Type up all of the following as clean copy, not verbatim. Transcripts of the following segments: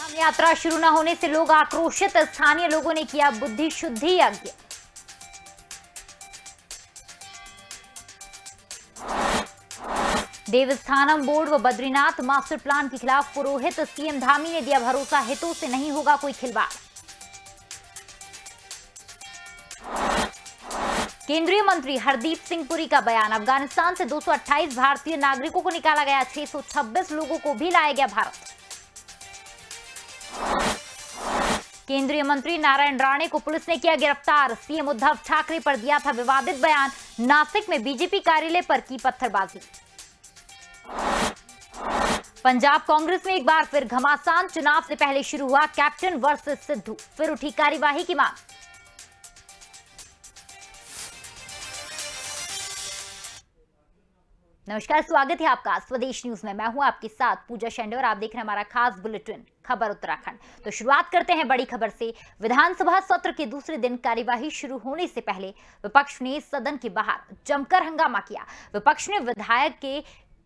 राम यात्रा शुरू न होने से लोग आक्रोशित, स्थानीय लोगों ने किया बुद्धि शुद्धि यज्ञ। देवस्थानम बोर्ड व बद्रीनाथ मास्टर प्लान के खिलाफ पुरोहित, सीएम धामी ने दिया भरोसा, हितों से नहीं होगा कोई खिलवाड़। केंद्रीय मंत्री हरदीप सिंह पुरी का बयान, अफगानिस्तान से 228 भारतीय नागरिकों को निकाला गया, 626 लोगों को भी लाया गया भारत। केंद्रीय मंत्री नारायण राणे को पुलिस ने किया गिरफ्तार, सीएम उद्धव ठाकरे पर दिया था विवादित बयान, नासिक में बीजेपी कार्यालय पर की पत्थरबाजी। पंजाब कांग्रेस में एक बार फिर घमासान, चुनाव से पहले शुरू हुआ कैप्टन वर्सेस सिद्धू, फिर उठी कार्यवाही की मांग। नमस्कार, स्वागत है आपका स्वदेश न्यूज में। मैं हूं आपके साथ पूजा शेंडे और आप देख रहे हैं हमारा खास बुलेटिन खबर उत्तराखंड। तो शुरुआत करते हैं बड़ी खबर से। विधानसभा सत्र के दूसरे दिन कार्यवाही शुरू होने से पहले विपक्ष ने सदन के बाहर जमकर हंगामा किया। विपक्ष ने विधायक के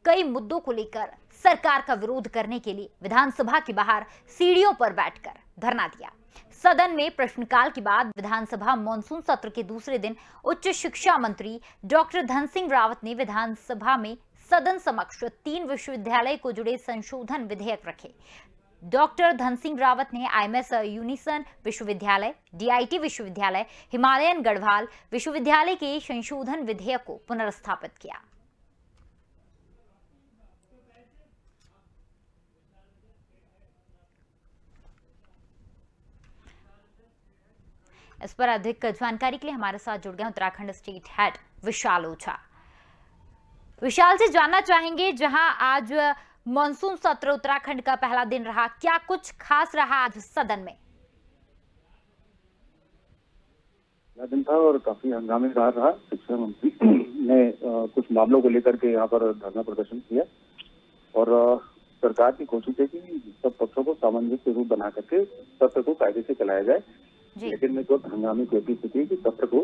कई मुद्दों को लेकर सरकार का विरोध करने के लिए विधानसभा के बाहर सीढ़ियों पर बैठकर धरना दिया। सदन में प्रश्नकाल के बाद विधानसभा मॉनसून सत्र के दूसरे दिन उच्च शिक्षा मंत्री डॉक्टर धन सिंह रावत ने विधानसभा में सदन समक्ष 3 विश्वविद्यालय को जुड़े संशोधन विधेयक रखे। डॉक्टर धन सिंह रावत ने आईएमएस यूनिसन विश्वविद्यालय, डीआईटी विश्वविद्यालय, हिमालयन गढ़वाल विश्वविद्यालय के संशोधन विधेयक को पुनर्स्थापित किया। इस पर अधिक जानकारी के लिए हमारे साथ जुड़ गए उत्तराखंड स्टेट हेड विशाल ओझा। विशाल जी, जानना चाहेंगे, जहां आज मॉनसून सत्र उत्तराखंड का पहला दिन रहा, क्या कुछ खास रहा आज सदन में? दिन था और काफी हंगामेदार रहा। शिक्षा मंत्री ने कुछ मामलों को लेकर के यहाँ पर धरना प्रदर्शन किया और सरकार की कोशिश है कि सब पक्षों को सामंजस्य रूप बना करके सत्र को कायदे से चलाया जाए। लेकिन में जो हंगामे की स्थिति है कि सत्र को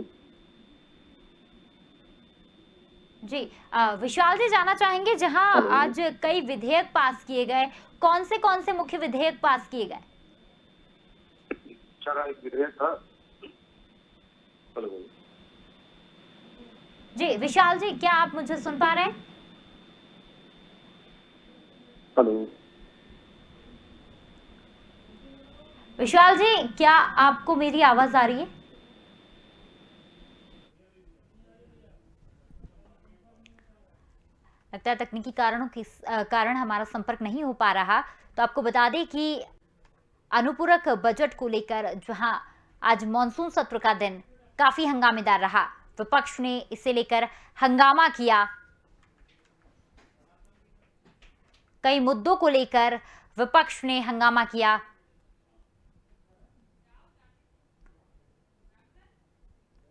जी विशाल जी, जानना चाहेंगे, जहां आज कई विधेयक पास किए गए, कौन से मुख्य विधेयक पास किए गए? एक विधेयक था। जी विशाल जी, क्या आप मुझे सुन पा रहे हैं? हेलो विशाल जी, क्या आपको मेरी आवाज आ रही है? लगता है तकनीकी कारणों के कारण हमारा संपर्क नहीं हो पा रहा। तो आपको बता दें कि अनुपूरक बजट को लेकर जहां आज मॉनसून सत्र का दिन काफी हंगामेदार रहा, विपक्ष ने इसे लेकर हंगामा किया। कई मुद्दों को लेकर विपक्ष ने हंगामा किया।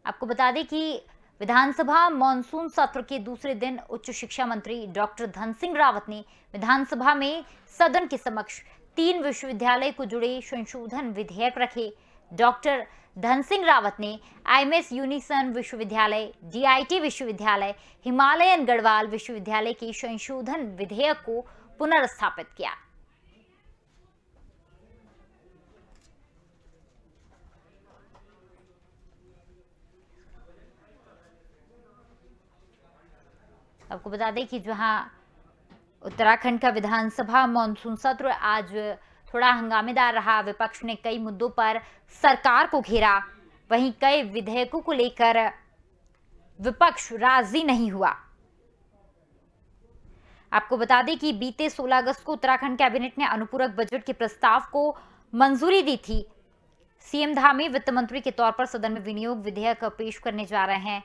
आपको बता दें कि विधानसभा मॉनसून सत्र के दूसरे दिन उच्च शिक्षा मंत्री डॉक्टर धन सिंह रावत ने विधानसभा में सदन के समक्ष 3 विश्वविद्यालय को जुड़े संशोधन विधेयक रखे। डॉक्टर धन सिंह रावत ने आईएमएस यूनिसन विश्वविद्यालय, डीआईटी विश्वविद्यालय, हिमालयन गढ़वाल विश्वविद्यालय के संशोधन विधेयक को पुनर्स्थापित किया। आपको बता दें कि जहां उत्तराखंड का विधानसभा मॉनसून सत्र आज थोड़ा हंगामेदार रहा, विपक्ष ने कई मुद्दों पर सरकार को घेरा, वहीं कई विधेयकों को लेकर विपक्ष राजी नहीं हुआ। आपको बता दें कि बीते 16 अगस्त को उत्तराखंड कैबिनेट ने अनुपूरक बजट के प्रस्ताव को मंजूरी दी थी। सीएम धामी वित्त मंत्री के तौर पर सदन में विनियोग विधेयक पेश करने जा रहे हैं।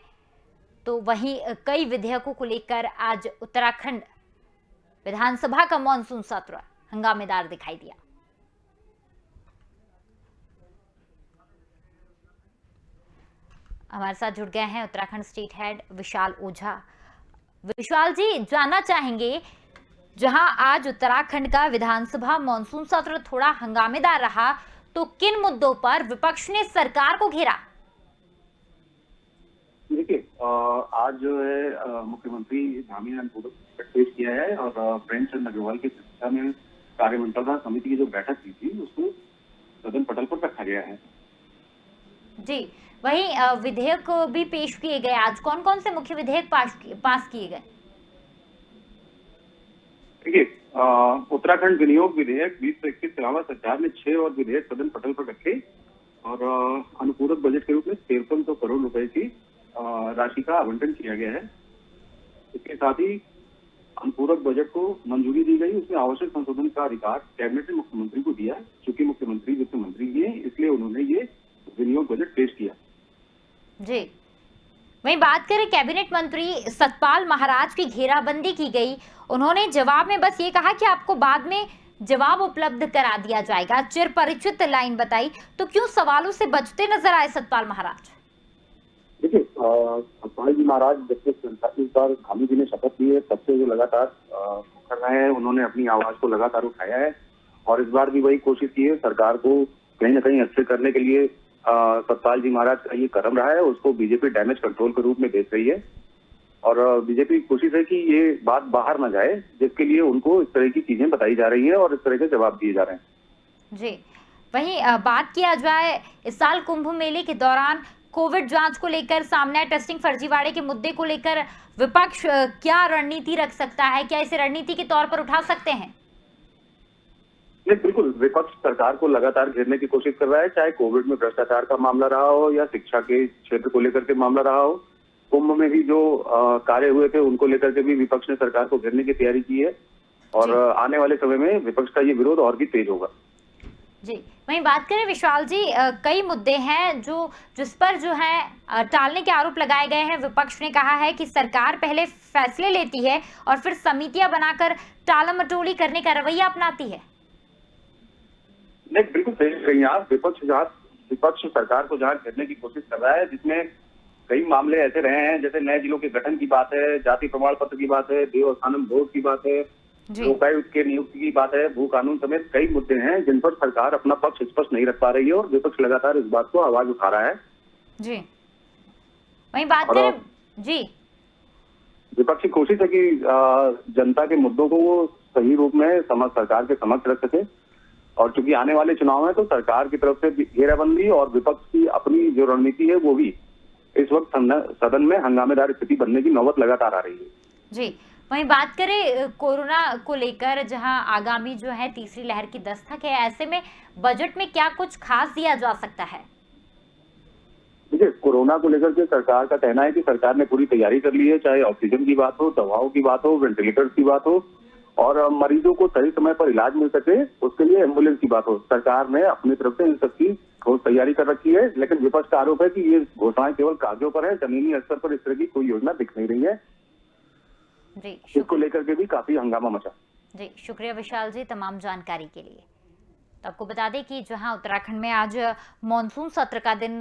तो वहीं कई विधेयकों को लेकर आज उत्तराखंड विधानसभा का मॉनसून सत्र हंगामेदार दिखाई दिया। हमारे साथ जुड़ गए हैं उत्तराखंड स्टेट हेड विशाल ओझा। विशाल जी, जानना चाहेंगे, जहां आज उत्तराखंड का विधानसभा मॉनसून सत्र थोड़ा हंगामेदार रहा, तो किन मुद्दों पर विपक्ष ने सरकार को घेरा? देखिए, आज जो है मुख्यमंत्री धामी ने अनुपूरक बजट पेश किया है और प्रेमचंद अग्रवाल की अध्यक्षता में कार्यमंत्रणा समिति की जो बैठक की थी उसको सदन पटल पर रखा गया है। जी, वहीं विधेयक भी पेश किए गए। आज कौन कौन से मुख्य विधेयक पास किए गए? देखिए, उत्तराखंड विनियोग विधेयक 2021 के अलावा सरकार ने 6 और विधेयक सदन पटल पर रखे और अनुपूरक बजट के रूप में 5300 करोड़ रुपए की राशि का आवंटन किया गया है। इसके साथ ही अनुपूरक बजट को मंजूरी दी गई। उसमें आवश्यक संशोधन का अधिकार कैबिनेट ने मुख्यमंत्री को दिया। चूंकि मुख्यमंत्री वित्त मंत्री हैं, इसलिए उन्होंने ये विनियोग बजट पेश किया। जी, वहीं बात करें कैबिनेट मंत्री सतपाल महाराज की घेराबंदी की गई। उन्होंने जवाब में बस ये कहा कि आपको बाद में जवाब उपलब्ध करा दिया जाएगा। चिर परिचित लाइन बताई, तो क्यों सवालों से बचते नजर आए सतपाल महाराज? देखिए, सतपाल जी महाराज जब से इस बार धामी जी ने शपथ ली है, तब से जो लगातार कर रहे हैं, उन्होंने अपनी आवाज को लगातार उठाया है और इस बार भी वही कोशिश की है। सरकार को कहीं ना कहीं अच्छे करने के लिए सतपाल जी महाराज का ये कदम रहा है। उसको बीजेपी डैमेज कंट्रोल के रूप में देख रही है और बीजेपी की कोशिश है कि ये बात बाहर न जाए, जिसके लिए उनको इस तरह की चीजें बताई जा रही है और इस तरह के जवाब दिए जा रहे हैं। जी, वहीं बात किया जाए इस साल कुंभ मेले के दौरान कोविड जांच को लेकर सामने टेस्टिंग फर्जीवाड़े के मुद्दे को लेकर विपक्ष क्या रणनीति रख सकता है? क्या इसे रणनीति के तौर पर उठा सकते हैं? नहीं, बिल्कुल, विपक्ष सरकार को लगातार घेरने की कोशिश कर रहा है, चाहे कोविड में भ्रष्टाचार का मामला रहा हो या शिक्षा के क्षेत्र को लेकर के मामला रहा हो। कुंभ में भी जो कार्य हुए थे उनको लेकर के भी विपक्ष ने सरकार को घेरने की तैयारी की है और आने वाले समय में विपक्ष का ये विरोध और भी तेज होगा। जी, वहीं बात करें विशाल जी, कई मुद्दे हैं जिस पर जो है टालने के आरोप लगाए गए हैं। विपक्ष ने कहा है कि सरकार पहले फैसले लेती है और फिर समितियां बनाकर टालमटोली करने का रवैया अपनाती है। नहीं, बिल्कुल सही कही आप। विपक्ष सरकार को जहाँ घेरने की कोशिश कर रहा है, जिसमें कई मामले ऐसे रहे हैं, जैसे नए जिलों के गठन की बात है, जाति प्रमाण पत्र की बात है, देवस्थानम बोर्ड की बात है, लोकायुक्त के नियुक्ति की बात है, भू कानून समेत कई मुद्दे हैं जिन पर सरकार अपना पक्ष स्पष्ट नहीं रख पा रही है और विपक्ष लगातार इस बात को आवाज उठा रहा है। जी, वहीं बात करें जी, विपक्ष की कोशिश है कि जनता के मुद्दों को वो सही रूप में सरकार के समक्ष रख सके और चूंकि आने वाले चुनाव है तो सरकार की तरफ से घेराबंदी और विपक्ष की अपनी जो रणनीति है वो भी इस वक्त सदन में हंगामेदार स्थिति बनने की नौबत लगातार आ रही है। जी, वहीं बात करें कोरोना को लेकर, जहां आगामी जो है तीसरी लहर की दस्तक है, ऐसे में बजट में क्या कुछ खास दिया जा सकता है? देखिए, कोरोना को लेकर के सरकार का कहना है कि सरकार ने पूरी तैयारी कर ली है, चाहे ऑक्सीजन की बात हो, दवाओं की बात हो, वेंटिलेटर्स की बात हो और मरीजों को सही समय पर इलाज मिल सके उसके लिए एम्बुलेंस की बात हो। सरकार ने अपनी तरफ से इन सबकी ठोस तैयारी कर रखी है, लेकिन विपक्ष का आरोप है कि ये घोषणाएं केवल कागजों पर है, जमीनी स्तर पर इस तरह की कोई योजना दिख नहीं रही है। जी, इसको लेकर के भी काफी हंगामा मचा। जी, शुक्रिया विशाल जी तमाम जानकारी के लिए। तो आपको बता दें कि जहां उत्तराखंड में आज मॉनसून सत्र का दिन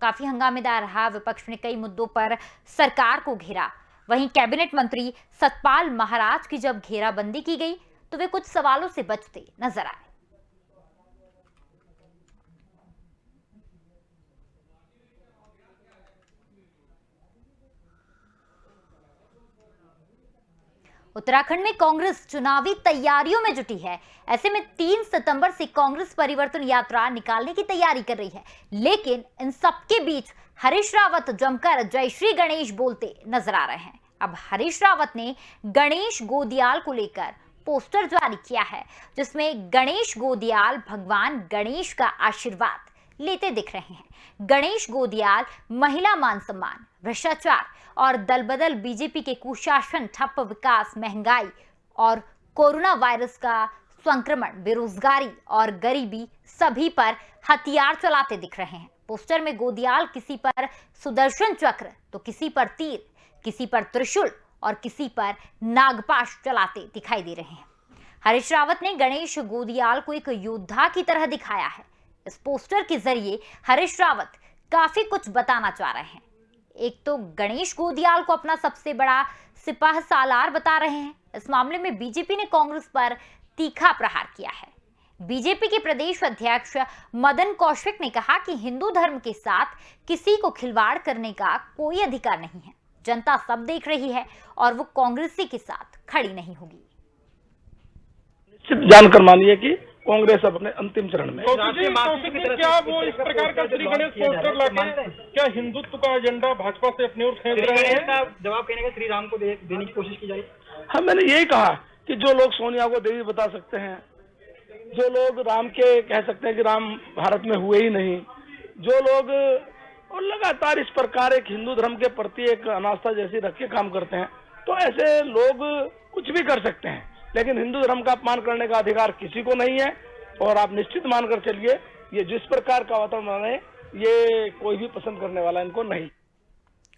काफी हंगामेदार रहा। विपक्ष ने कई मुद्दों पर सरकार को घेरा। वहीं कैबिनेट मंत्री सतपाल महाराज की जब घेराबंदी की गई तो वे कुछ सवालों से बचते नजर आए। उत्तराखंड में कांग्रेस चुनावी तैयारियों में जुटी है। ऐसे में 3 सितंबर से कांग्रेस परिवर्तन यात्रा निकालने की तैयारी कर रही है, लेकिन इन सबके बीच हरीश रावत जमकर जय श्री गणेश बोलते नजर आ रहे हैं। अब हरीश रावत ने गणेश गोदियाल को लेकर पोस्टर जारी किया है, जिसमें गणेश गोदियाल भगवान गणेश का आशीर्वाद लेते दिख रहे हैं। गणेश गोदियाल महिला मान सम्मान, भ्रष्टाचार और दलबदल, बीजेपी के कुशासन, ठप विकास, महंगाई और कोरोना वायरस का संक्रमण, बेरोजगारी और गरीबी सभी पर हथियार चलाते दिख रहे हैं। पोस्टर में गोदियाल किसी पर सुदर्शन चक्र तो किसी पर तीर, किसी पर त्रिशूल और किसी पर नागपाश चलाते दिखाई दे रहे हैं। हरीश रावत ने गणेश गोदियाल को एक योद्धा की तरह दिखाया है। इस पोस्टर के जरिए हरीश रावत काफी कुछ बताना चाह रहे हैं। एक तो गणेश गोदियाल को अपना सबसे बड़ा सिपाह सालार बता रहे हैं। इस मामले में बीजेपी ने कांग्रेस पर तीखा प्रहार किया है। बीजेपी के प्रदेश अध्यक्ष मदन कौशिक ने कहा कि हिंदू धर्म के साथ किसी को खिलवाड़ करने का कोई अधिकार नहीं है। जनता सब देख रही है और वो कांग्रेसी के साथ खड़ी नहीं होगी। सिर्फ जानकर मानिए कि कांग्रेस अपने अंतिम चरण में। क्या वो इस प्रकार का श्री गणेश पोस्टर लाके क्या हिंदुत्व का एजेंडा भाजपा से अपनी ओर खींच रहे हैं? इसका जवाब कहने का श्री राम को देने की कोशिश की जा रही है। हाँ, मैंने यही कहा कि जो लोग सोनिया को देवी बता सकते हैं, जो लोग राम के कह सकते हैं कि राम भारत में हुए ही नहीं, जो लोग और लगातार इस प्रकार एक हिंदू धर्म के प्रति एक अनास्था जैसी रख के काम करते हैं, तो ऐसे लोग कुछ भी कर सकते हैं, लेकिन हिंदू धर्म का अपमान करने का अधिकार किसी को नहीं है। और आप निश्चित मानकर चलिए, ये जिस प्रकार का वातावरण है, ये कोई भी पसंद करने वाला इनको नहीं।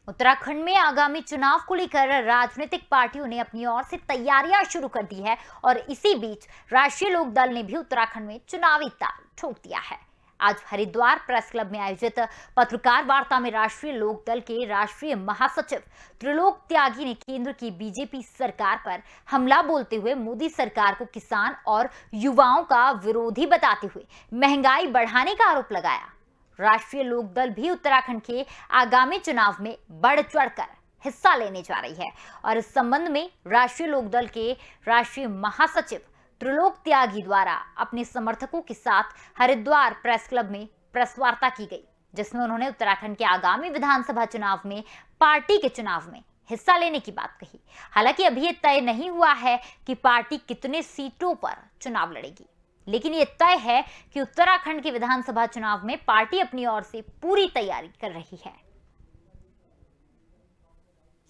उत्तराखंड में आगामी चुनाव को लेकर राजनीतिक पार्टियों ने अपनी ओर से तैयारियां शुरू कर दी है और इसी बीच राष्ट्रीय लोक दल ने भी उत्तराखंड में चुनावी ताल ठोक दिया है। आज हरिद्वार प्रेस क्लब में आयोजित पत्रकार वार्ता में राष्ट्रीय लोक दल के राष्ट्रीय महासचिव त्रिलोक त्यागी ने केंद्र की बीजेपी सरकार पर हमला बोलते हुए मोदी सरकार को किसान और युवाओं का विरोधी बताते हुए महंगाई बढ़ाने का आरोप लगाया। राष्ट्रीय लोक दल भी उत्तराखंड के आगामी चुनाव में बढ़ चढ़कर हिस्सा लेने जा रही है और इस संबंध में राष्ट्रीय लोक दल के राष्ट्रीय महासचिव त्रिलोक त्यागी द्वारा अपने समर्थकों के साथ हरिद्वार प्रेस क्लब में प्रेस वार्ता की गई, जिसमें उन्होंने उत्तराखंड के आगामी विधानसभा चुनाव में पार्टी के चुनाव में हिस्सा लेने की बात कही। हालांकि अभी ये तय नहीं हुआ है कि पार्टी कितने सीटों पर चुनाव लड़ेगी, लेकिन ये तय है कि उत्तराखंड के विधानसभा चुनाव में पार्टी अपनी ओर से पूरी तैयारी कर रही है।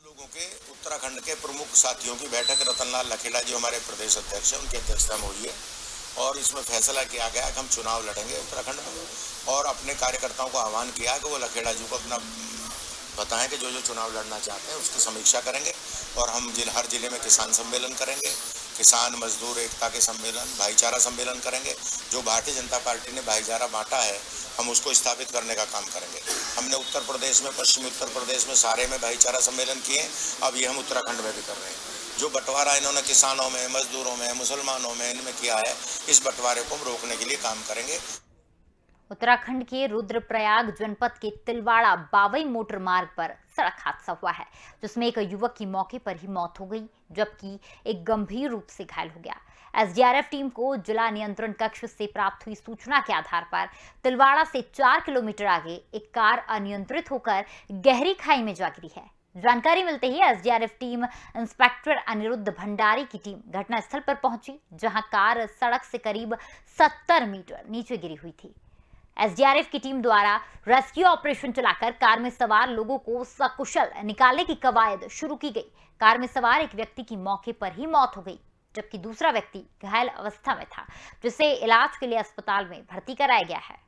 लोगों के उत्तराखंड के प्रमुख साथियों की बैठक रतनलाल लखेड़ा जी हमारे प्रदेश अध्यक्ष हैं, उनकी अध्यक्षता में हुई है और इसमें फैसला किया गया कि हम चुनाव लड़ेंगे उत्तराखंड में और अपने कार्यकर्ताओं को आह्वान किया कि वो लखेड़ा जी को अपना बताएं कि जो चुनाव लड़ना चाहते हैं उसकी समीक्षा करेंगे और हम हर जिले में किसान सम्मेलन करेंगे, किसान मजदूर एकता के सम्मेलन, भाईचारा सम्मेलन करेंगे। जो भारतीय जनता पार्टी ने भाईचारा बांटा है, हम उसको स्थापित करने का काम करेंगे। हमने उत्तर प्रदेश में, पश्चिमी उत्तर प्रदेश में सारे में भाईचारा सम्मेलन किए, अब ये हम उत्तराखंड में भी कर रहे हैं। जो बंटवारा इन्होंने किसानों में, मजदूरों में, मुसलमानों में इनमें किया है, इस बंटवारे को हम रोकने के लिए काम करेंगे। उत्तराखंड के रुद्रप्रयाग जनपद के तिलवाड़ा बावई मोटर मार्ग पर सड़क हादसा हुआ है, जिसमें एक युवक की मौके पर ही मौत हो गई, जबकि एक गंभीर रूप से घायल हो गया। एसडीआरएफ टीम को जिला नियंत्रण कक्ष से प्राप्त हुई सूचना के आधार पर तिलवाड़ा से 4 किलोमीटर आगे एक कार अनियंत्रित होकर गहरी खाई में जा गिरी है। जानकारी मिलते ही SDRF team inspector Anirudh Bhandari की टीम घटनास्थल पर पहुंची, जहां कार सड़क से करीब 70 मीटर नीचे गिरी हुई थी। एसडीआरएफ की टीम द्वारा रेस्क्यू ऑपरेशन चलाकर कार में सवार लोगों को सकुशल निकालने की कवायद शुरू की गई। कार में सवार एक व्यक्ति की मौके पर ही मौत हो गई, जबकि दूसरा व्यक्ति घायल अवस्था में था, जिसे इलाज के लिए अस्पताल में भर्ती कराया गया है।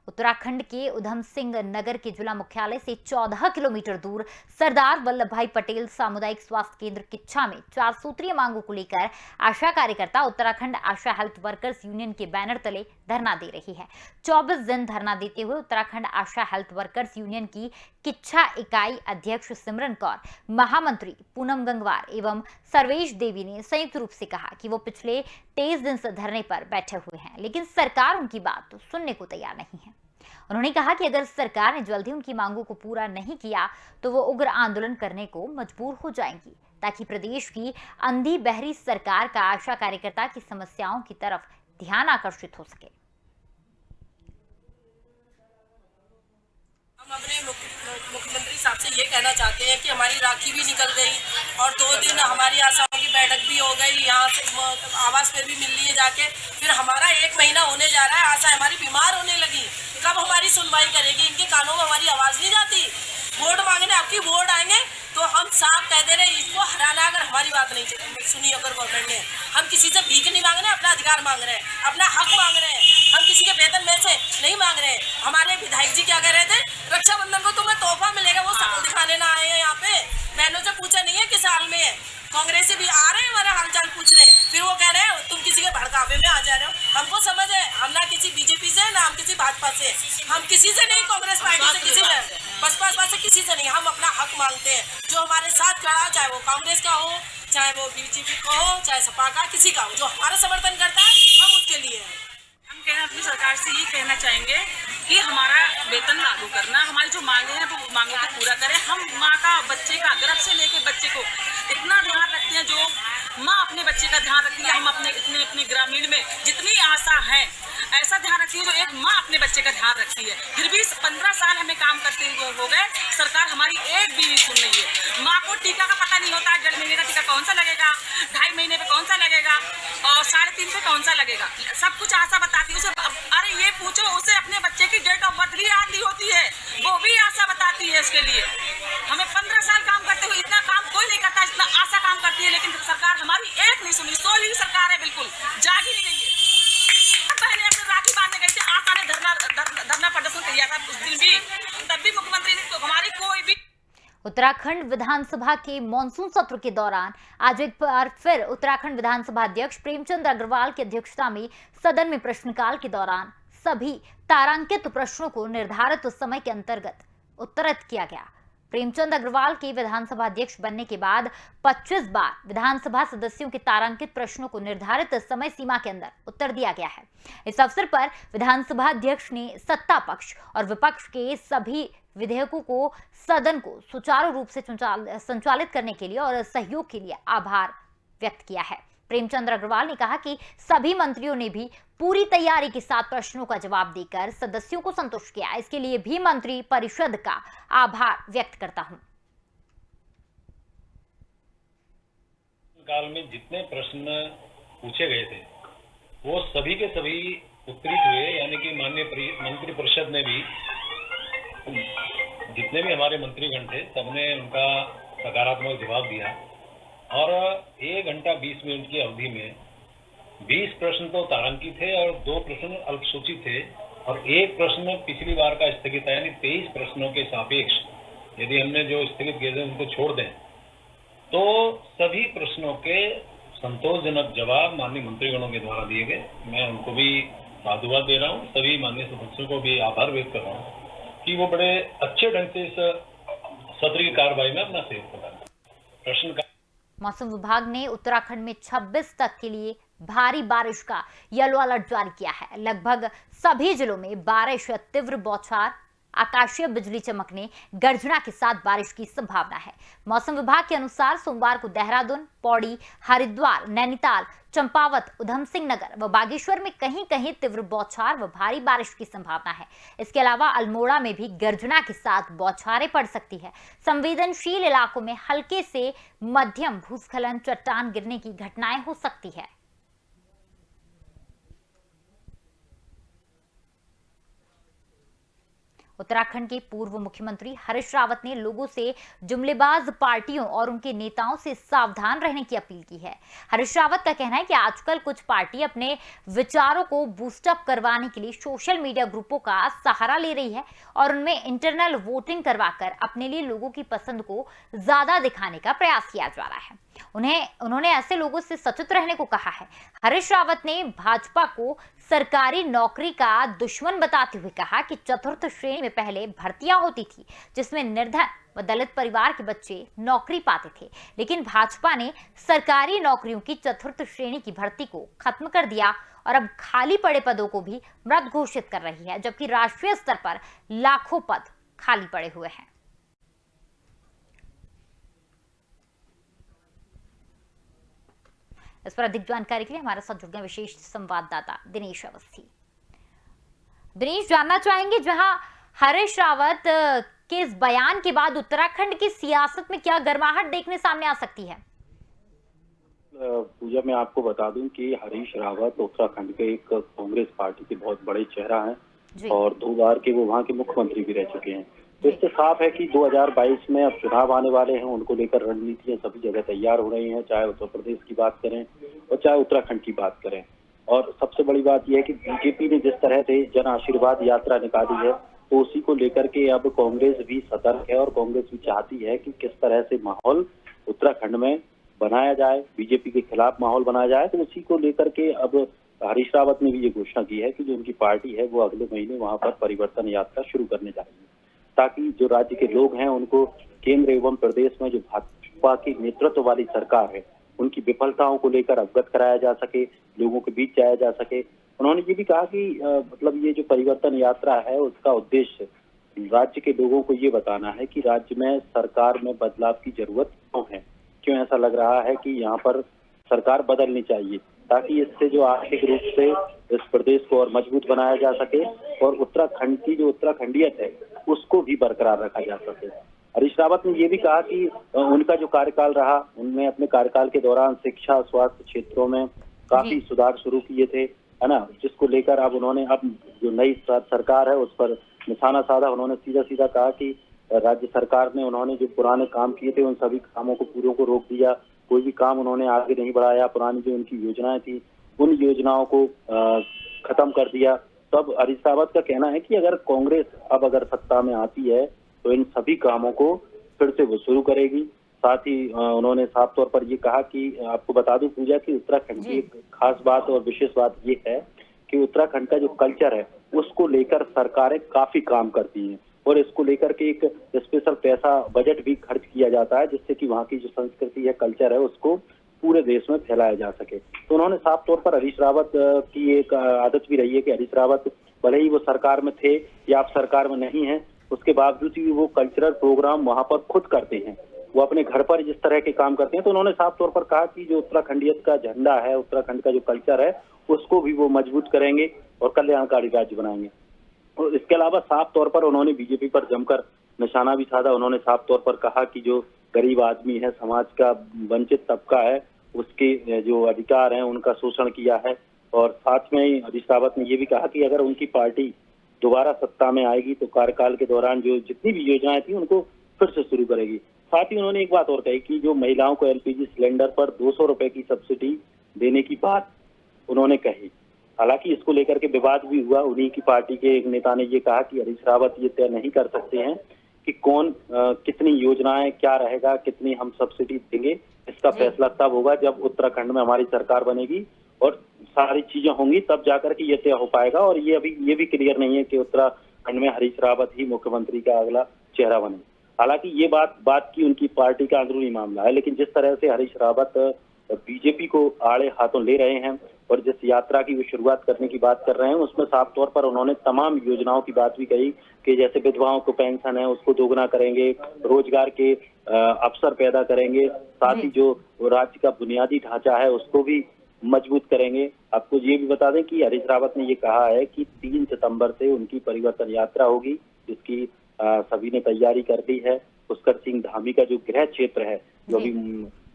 उत्तराखंड के उधम सिंह नगर के जिला मुख्यालय से 14 किलोमीटर दूर सरदार वल्लभ भाई पटेल सामुदायिक स्वास्थ्य केंद्र किच्छा में 4 सूत्रीय मांगों को लेकर आशा कार्यकर्ता उत्तराखंड आशा हेल्थ वर्कर्स यूनियन के बैनर तले धरना दे रही है। 24 दिन धरना देते हुए उत्तराखंड आशा हेल्थ वर्कर्स यूनियन की किच्छा इकाई अध्यक्ष सिमरन कौर, महामंत्री पूनम गंगवार एवं सर्वेश देवी ने संयुक्त रूप से कहा कि वो पिछले 23 दिन से धरने पर बैठे हुए हैं, लेकिन सरकार उनकी बात तो सुनने को तैयार नहीं है। उन्होंने कहा कि अगर सरकार ने जल्दी उनकी मांगों को पूरा नहीं किया तो वो उग्र आंदोलन करने को मजबूर हो जाएंगी, ताकि प्रदेश की अंधी बहरी सरकार का आशा कार्यकर्ता की समस्याओं की तरफ ध्यान आकर्षित हो सके। हम अपने मुख्यमंत्री साहब से ये कहना चाहते हैं कि हमारी राखी भी निकल गई और 2 दिन हमारी आशाओं की बैठक भी हो गई, यहाँ से आवास पे भी मिल लिए जाके, फिर हमारा 1 महीना होने जा रहा है, आशा हमारी बीमार होने लगी। कब हमारी सुनवाई करेगी? इनके कानों में हमारी आवाज़ नहीं जाती। वोट मांगने आपकी वोट आएंगे तो हम साफ कह दे रहे इसको हराना, अगर हमारी बात नहीं सुनी अगर गवर्नमेंट ने, हम किसी से भीख नहीं मांग रहे, अपना अधिकार मांग रहे हैं, अपना हक मांग रहे हैं, हम किसी के वेतन में से नहीं मांग रहे हैं। हमारे विधायक जी क्या कह रहे थे, रक्षाबंधन को तुम्हें तोहफा मिलेगा, वो शकल दिखाने ना आए हैं यहाँ पे, बहनों से पूछा नहीं है किस हाल में है। कांग्रेस भी आ रहे हैं हमारा हालचाल पूछने, फिर वो कह रहे हैं तुम किसी के भड़कावे में आ जा रहे हो। हमको समझ है, हम ना किसी बीजेपी से ना हम किसी भाजपा से, हम किसी से नहीं, कांग्रेस पार्टी से किसी से, बसपा से किसी से नहीं, हम अपना हक मांगते हैं। जो हमारे साथ खड़ा, चाहे वो कांग्रेस का हो, चाहे वो बीजेपी का हो, चाहे सपा का, किसी का हो, जो हमारा समर्थन करता है हम उसके लिए हैं। हम अपनी सरकार से ये कहना चाहेंगे कि हमारा वेतन लागू करना, हमारी जो मांगे हैं वो मांगों को पूरा करें। हम माँ का बच्चे का गर्भ से लेके बच्चे को इतना ध्यान रखते हैं, जो माँ अपने बच्चे का ध्यान रखती है, हम अपने ग्रामीण में जितनी आशा है ऐसा ध्यान रखती है जो एक माँ अपने बच्चे का ध्यान रखती है। फिर भी 15 साल हमें काम करते हुए हो गए, सरकार हमारी एक भी नहीं सुन रही है। माँ को टीका का पता नहीं होता है, 1.5 महीने का टीका कौन सा लगेगा, 2.5 महीने पे कौन सा लगेगा और 3.5 पे कौन सा लगेगा, सब कुछ आशा बताती है उसे। अरे ये पूछो उसे अपने बच्चे की डेट ऑफ बर्थ भी याद नहीं होती है, वो भी आशा बताती है उसके लिए। हमें 15 साल काम करते हुए इतना काम कोई नहीं करता, इतना आशा काम करती है, लेकिन सरकार हमारी एक नहीं सुनी। सो ही सरकार है, बिल्कुल जाग ही नहीं रही है। पहले अपने राखी बांधने गए थे, आशा ने धरना प्रदर्शन किया था उस दिन भी, तब भी मुख्यमंत्री ने तो हमारी कोई भी। उत्तराखंड विधानसभा के मॉनसून सत्र के दौरान आज एक बार फिर उत्तराखंड विधानसभा अध्यक्ष प्रेमचंद अग्रवाल की अध्यक्षता में सदन में प्रश्नकाल के दौरान सभी तारांकित प्रश्नों को निर्धारित समय के अंतर्गत उत्तरित किया गया। प्रेमचंद अग्रवाल के विधानसभा अध्यक्ष बनने के बाद 25 बार विधानसभा सदस्यों के तारांकित प्रश्नों को निर्धारित समय सीमा के अंदर उत्तर दिया गया है। इस अवसर पर विधानसभा अध्यक्ष ने सत्ता पक्ष और विपक्ष के सभी विधेयकों को सदन को सुचारू रूप से संचालित करने के लिए और सहयोग के लिए आभार व्यक्त किया है। प्रेमचंद अग्रवाल ने कहा कि सभी मंत्रियों ने भी पूरी तैयारी के साथ प्रश्नों का जवाब देकर सदस्यों को संतुष्ट किया। इसके लिए भी मंत्री परिषद का आभार व्यक्त करता हूं। काल में जितने प्रश्न पूछे गए थे वो सभी के सभी उत्तरित हुए, यानी कि माननीय मंत्री परिषद ने भी, जितने भी हमारे मंत्रीगण थे सबने उनका सकारात्मक जवाब दिया और 1 घंटा 20 मिनट की अवधि में 20 प्रश्न तो तारांकित थे और 2 प्रश्न अल्पसूचित थे और 1 प्रश्न पिछली बार का स्थगित है, यानी 23 प्रश्नों के सापेक्ष यदि हमने जो स्थगित किए थे उनको छोड़ दें तो सभी प्रश्नों के संतोषजनक जवाब माननीय मंत्रीगणों के द्वारा दिए गए। मैं उनको भी साधुवाद दे रहा हूँ, सभी माननीय सदस्यों को भी आभार व्यक्त कर रहा हूँ कि वो बड़े अच्छे ढंग से इस सत्र की कार्रवाई में अपना सहयोग कर रहे हैं। प्रश्न का मौसम विभाग ने उत्तराखंड में 26 तक के लिए भारी बारिश का येलो अलर्ट जारी किया है। लगभग सभी जिलों में बारिश, तीव्र बौछार, आकाशीय बिजली चमकने, गर्जना के साथ बारिश की संभावना है। मौसम विभाग के अनुसार सोमवार को देहरादून, पौड़ी, हरिद्वार, नैनीताल, चंपावत, उधम सिंह नगर व बागेश्वर में कहीं कहीं तीव्र बौछार व भारी बारिश की संभावना है। इसके अलावा अल्मोड़ा में भी गर्जना के साथ बौछारें पड़ सकती है। संवेदनशील इलाकों में हल्के से मध्यम भूस्खलन, चट्टान गिरने की घटनाएं हो सकती है। उत्तराखंड के पूर्व मुख्यमंत्री हरीश रावत ने लोगों से जुमलेबाज पार्टियों और उनके नेताओं से सावधान रहने की अपील की है। हरीश रावत का कहना है कि आजकल कुछ पार्टी अपने विचारों को बूस्टअप करवाने के लिए सोशल मीडिया ग्रुपों का सहारा ले रही है और उनमें इंटरनल वोटिंग करवाकर अपने लिए लोगों की पसंद को ज्यादा दिखाने का प्रयास किया जा रहा है। उन्होंने ऐसे लोगों से सचेत रहने को कहा है। हरीश रावत ने भाजपा को सरकारी नौकरी का दुश्मन बताते हुए कहा कि चतुर्थ श्रेणी में पहले भर्तियां होती थी जिसमें निर्धन व दलित परिवार के बच्चे नौकरी पाते थे, लेकिन भाजपा ने सरकारी नौकरियों की चतुर्थ श्रेणी की भर्ती को खत्म कर दिया और अब खाली पड़े पदों को भी मृत घोषित कर रही है, जबकि राष्ट्रीय स्तर पर लाखों पद खाली पड़े हुए हैं। इस पर अधिक जानकारी के लिए हमारे साथ जुड़ गए विशेष संवाददाता दिनेश अवस्थी। दिनेश, जानना चाहेंगे जहां हरीश रावत के इस बयान के बाद उत्तराखंड की सियासत में क्या गर्माहट देखने सामने आ सकती है? पूजा, मैं आपको बता दूं कि हरीश रावत उत्तराखंड के एक कांग्रेस पार्टी के बहुत बड़े चेहरा हैं और 2 बार के वो वहाँ के मुख्यमंत्री भी रह चुके हैं। तो इससे साफ है कि 2022 में अब चुनाव आने वाले हैं, उनको लेकर रणनीतियां सभी जगह तैयार हो रही हैं, चाहे उत्तर प्रदेश की बात करें और चाहे उत्तराखंड की बात करें। और सबसे बड़ी बात यह है कि बीजेपी ने जिस तरह से जन आशीर्वाद यात्रा निकाली है तो उसी को लेकर के अब कांग्रेस भी सतर्क है और कांग्रेस भी चाहती है कि किस तरह से माहौल उत्तराखंड में बनाया जाए, बीजेपी के खिलाफ माहौल बनाया जाए। तो उसी को लेकर के अब हरीश रावत ने भी ये घोषणा की है कि जो उनकी पार्टी है वो अगले महीने वहां पर परिवर्तन यात्रा शुरू करने जा रही है, ताकि जो राज्य के लोग हैं उनको केंद्र एवं प्रदेश में जो भाजपा की नेतृत्व वाली सरकार है उनकी विफलताओं को लेकर अवगत कराया जा सके, लोगों के बीच जाया जा सके उन्होंने ये भी कहा कि मतलब ये जो परिवर्तन यात्रा है उसका उद्देश्य राज्य के लोगों को ये बताना है कि राज्य में सरकार में बदलाव की जरूरत क्यों है, क्यों ऐसा लग रहा है कि यहाँ पर सरकार बदलनी चाहिए, ताकि इससे जो आर्थिक रूप से इस प्रदेश को और मजबूत बनाया जा सके और उत्तराखंड की जो उत्तराखंडियत है उसको भी बरकरार रखा जा सके। हरीश रावत ने ये भी कहा कि उनका जो कार्यकाल रहा, उनने अपने कार्यकाल के दौरान शिक्षा, स्वास्थ्य क्षेत्रों में काफी सुधार शुरू किए थे, है ना, जिसको लेकर अब उन्होंने अब जो नई सरकार है उस पर निशाना साधा। उन्होंने सीधा सीधा कहा कि राज्य सरकार ने उन्होंने जो पुराने काम किए थे उन सभी कामों को पूरों को रोक दिया, कोई भी काम उन्होंने आगे नहीं बढ़ाया, पुरानी जो उनकी योजनाएं थी उन योजनाओं को खत्म कर दिया। तो अब हरीश रावत का कहना है कि अगर कांग्रेस अब अगर सत्ता में आती है तो इन सभी कामों को फिर से वो शुरू करेगी। साथ ही उन्होंने साफ तौर पर ये कहा कि आपको बता दूं पूजा की उत्तराखंड की एक खास बात और विशेष बात ये है कि उत्तराखंड का जो कल्चर है उसको लेकर सरकारें काफी काम करती हैं और इसको लेकर के एक स्पेशल पैसा बजट भी खर्च किया जाता है, जिससे कि वहाँ की जो संस्कृति है, कल्चर है, उसको पूरे देश में फैलाया जा सके। तो उन्होंने साफ तौर पर हरीश रावत की एक आदत भी रही है कि हरीश रावत भले ही वो सरकार में थे या आप सरकार में नहीं है, उसके बावजूद भी वो कल्चरल प्रोग्राम वहाँ पर खुद करते हैं, वो अपने घर पर जिस तरह के काम करते हैं। तो उन्होंने साफ तौर पर कहा कि जो उत्तराखंडियत का झंडा है, उत्तराखंड का जो कल्चर है, उसको भी वो मजबूत करेंगे और कल्याणकारी राज्य बनाएंगे। और इसके अलावा साफ तौर पर उन्होंने बीजेपी पर जमकर निशाना भी साधा। उन्होंने साफ तौर पर कहा कि जो गरीब आदमी है, समाज का वंचित तबका है, उसके जो अधिकार हैं उनका शोषण किया है। और साथ में ही हरीश रावत ने ये भी कहा कि अगर उनकी पार्टी दोबारा सत्ता में आएगी तो कार्यकाल के दौरान जो जितनी भी योजनाएं थी उनको फिर से शुरू करेगी। साथ ही उन्होंने एक बात और कही कि जो महिलाओं को एलपीजी सिलेंडर पर 200 रुपए की सब्सिडी देने की बात उन्होंने कही। हालांकि इसको लेकर के विवाद भी हुआ। उन्हीं की पार्टी के एक नेता ने ये कहा कि हरीश रावत ये तय नहीं कर सकते हैं कि कौन कितनी योजनाएं, क्या रहेगा, कितनी हम सब्सिडी देंगे, इसका फैसला तब होगा जब उत्तराखंड में हमारी सरकार बनेगी और सारी चीजें होंगी, तब जाकर के ये तय हो पाएगा। और ये अभी ये भी क्लियर नहीं है कि उत्तराखंड में हरीश रावत ही मुख्यमंत्री का अगला चेहरा बने। हालांकि ये बात की उनकी पार्टी का अंदरूनी मामला है, लेकिन जिस तरह से हरीश रावत बीजेपी को आड़े हाथों ले रहे हैं और जिस यात्रा की वो शुरुआत करने की बात कर रहे हैं, उसमें साफ तौर पर उन्होंने तमाम योजनाओं की बात भी कही कि जैसे विधवाओं को पेंशन है उसको दोगुना करेंगे, रोजगार के अवसर पैदा करेंगे, साथ ही जो राज्य का बुनियादी ढांचा है उसको भी मजबूत करेंगे। आपको ये भी बता दें कि हरीश रावत ने ये कहा है कि 3 सितंबर से उनकी परिवर्तन यात्रा होगी, जिसकी सभी ने तैयारी कर ली है। पुष्कर सिंह धामी का जो गृह क्षेत्र है, जो अभी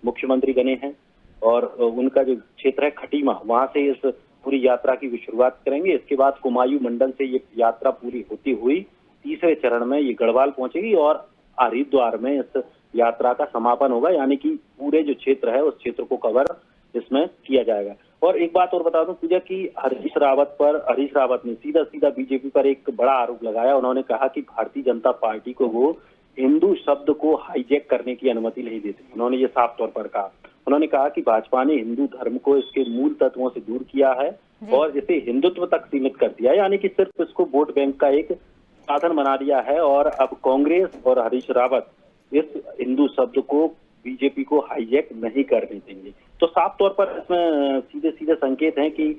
मुख्यमंत्री बने हैं, और उनका जो क्षेत्र है खटीमा, वहां से इस पूरी यात्रा की शुरुआत करेंगे। इसके बाद कुमायूं मंडल से ये यात्रा पूरी होती हुई तीसरे चरण में ये गढ़वाल पहुंचेगी और हरिद्वार में इस यात्रा का समापन होगा, यानी कि पूरे जो क्षेत्र है उस क्षेत्र को कवर इसमें किया जाएगा। और एक बात और बता दूं पूजा की हरीश रावत ने सीधा सीधा बीजेपी पर एक बड़ा आरोप लगाया। उन्होंने कहा कि भारतीय जनता पार्टी को वो हिंदू शब्द को हाईजैक करने की अनुमति नहीं देते। उन्होंने ये साफ तौर पर कहा। उन्होंने कहा कि भाजपा ने हिंदू धर्म को इसके मूल तत्वों से दूर किया है और इसे हिंदुत्व तक सीमित कर दिया है, यानी कि सिर्फ इसको वोट बैंक का एक साधन बना दिया है। और अब कांग्रेस और हरीश रावत इस हिंदू शब्द को बीजेपी को हाईजैक नहीं करने देंगे। तो साफ तौर पर इसमें सीधे सीधे संकेत हैं कि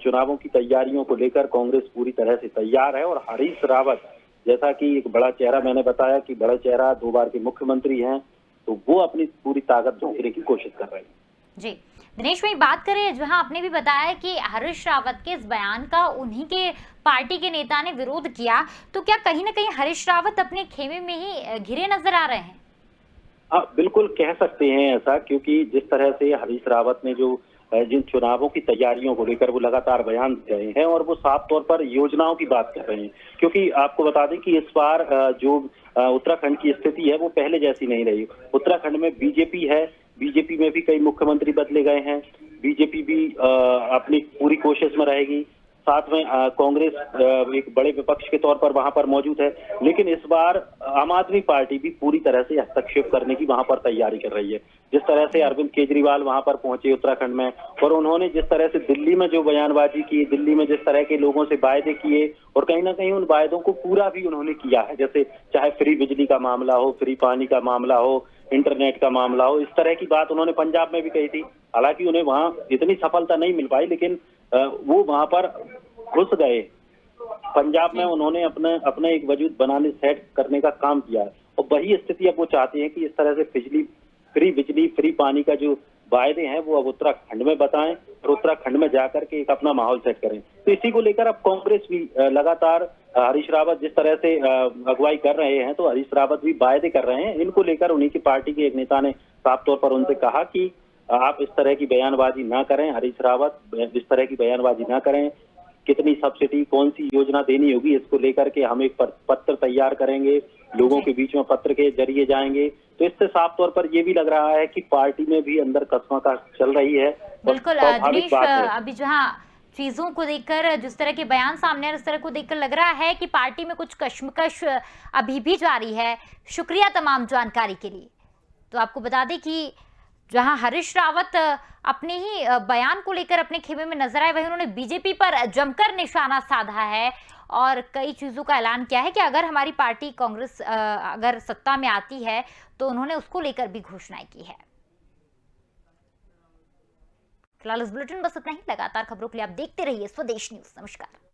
चुनावों की तैयारियों को लेकर कांग्रेस पूरी तरह से तैयार है। और हरीश रावत जैसा कि एक बड़ा चेहरा, मैंने बताया कि बड़ा चेहरा 2 बार के मुख्यमंत्री हैं, तो वो अपनी पूरी ताकत झोंकने की कोशिश कर रहे हैं। जी दिनेश भाई, बात करें जहां आपने भी बताया कि हरीश रावत के इस बयान का उन्हीं के पार्टी के नेता ने विरोध किया, तो क्या कहीं ना कहीं हरीश रावत अपने खेमे में ही घिरे नजर आ रहे हैं? हाँ, बिल्कुल कह सकते हैं ऐसा, क्योंकि जिस तरह से हरीश रावत ने जो जिन चुनावों की तैयारियों को लेकर वो लगातार बयान दे रहे हैं और वो साफ तौर पर योजनाओं की बात कर रहे हैं, क्योंकि आपको बता दें कि इस बार जो उत्तराखंड की स्थिति है वो पहले जैसी नहीं रही। उत्तराखंड में बीजेपी है, बीजेपी में भी कई मुख्यमंत्री बदले गए हैं, बीजेपी भी अपनी पूरी कोशिश में रहेगी, साथ में कांग्रेस एक बड़े विपक्ष के तौर पर वहां पर मौजूद है। लेकिन इस बार आम आदमी पार्टी भी पूरी तरह से हस्तक्षेप करने की वहां पर तैयारी कर रही है। जिस तरह से अरविंद केजरीवाल वहां पर पहुंचे उत्तराखंड में, और उन्होंने जिस तरह से दिल्ली में जो बयानबाजी की, दिल्ली में जिस तरह के लोगों से वायदे किए और कहीं ना कहीं उन वायदों को पूरा भी उन्होंने किया है, जैसे चाहे फ्री बिजली का मामला हो, फ्री पानी का मामला हो, इंटरनेट का मामला हो, इस तरह की बात उन्होंने पंजाब में भी कही थी। हालांकि उन्हें वहां इतनी सफलता नहीं मिल पाई, लेकिन वो वहां पर घुस गए। पंजाब में उन्होंने अपने एक वजूद बनाने, सेट करने का काम किया है, और वही स्थिति अब वो चाहते हैं कि इस तरह से बिजली फ्री पानी का जो वायदे हैं वो अब उत्तराखंड में बताएं और उत्तराखंड में जाकर के एक अपना माहौल सेट करें। तो इसी को लेकर अब कांग्रेस भी लगातार हरीश रावत जिस तरह से अगुवाई कर रहे हैं, तो हरीश रावत भी वायदे कर रहे हैं। इनको लेकर उन्हीं की पार्टी के एक नेता ने साफ तौर पर उनसे कहा कि आप इस तरह की बयानबाजी ना करें, हरीश रावत इस तरह की बयानबाजी ना करें। कितनी सब्सिडी, कौन सी योजना देनी होगी, इसको लेकर के हम एक पत्र तैयार करेंगे, लोगों के बीच में पत्र के जरिए जाएंगे। तो इससे साफ तौर पर ये भी लग रहा है कि पार्टी में भी अंदर कस्मकस चल रही है। बिल्कुल दिनेश, अभी जहां चीजों को देखकर जिस तरह के बयान सामने आ रहे, उस तरह को देखकर लग रहा है कि पार्टी में कुछ कश्मकश अभी भी जारी है। शुक्रिया तमाम जानकारी के लिए। तो आपको बता दें कि जहां हरीश रावत अपने ही बयान को लेकर अपने खेमे में नजर आए, वहीं उन्होंने बीजेपी पर जमकर निशाना साधा है और कई चीजों का ऐलान किया है कि अगर हमारी पार्टी कांग्रेस अगर सत्ता में आती है तो उन्होंने उसको लेकर भी घोषणाएं की है। फिलहाल इस बुलेटिन बस इतना ही। लगातार खबरों के लिए आप देखते रहिए स्वदेश न्यूज। नमस्कार।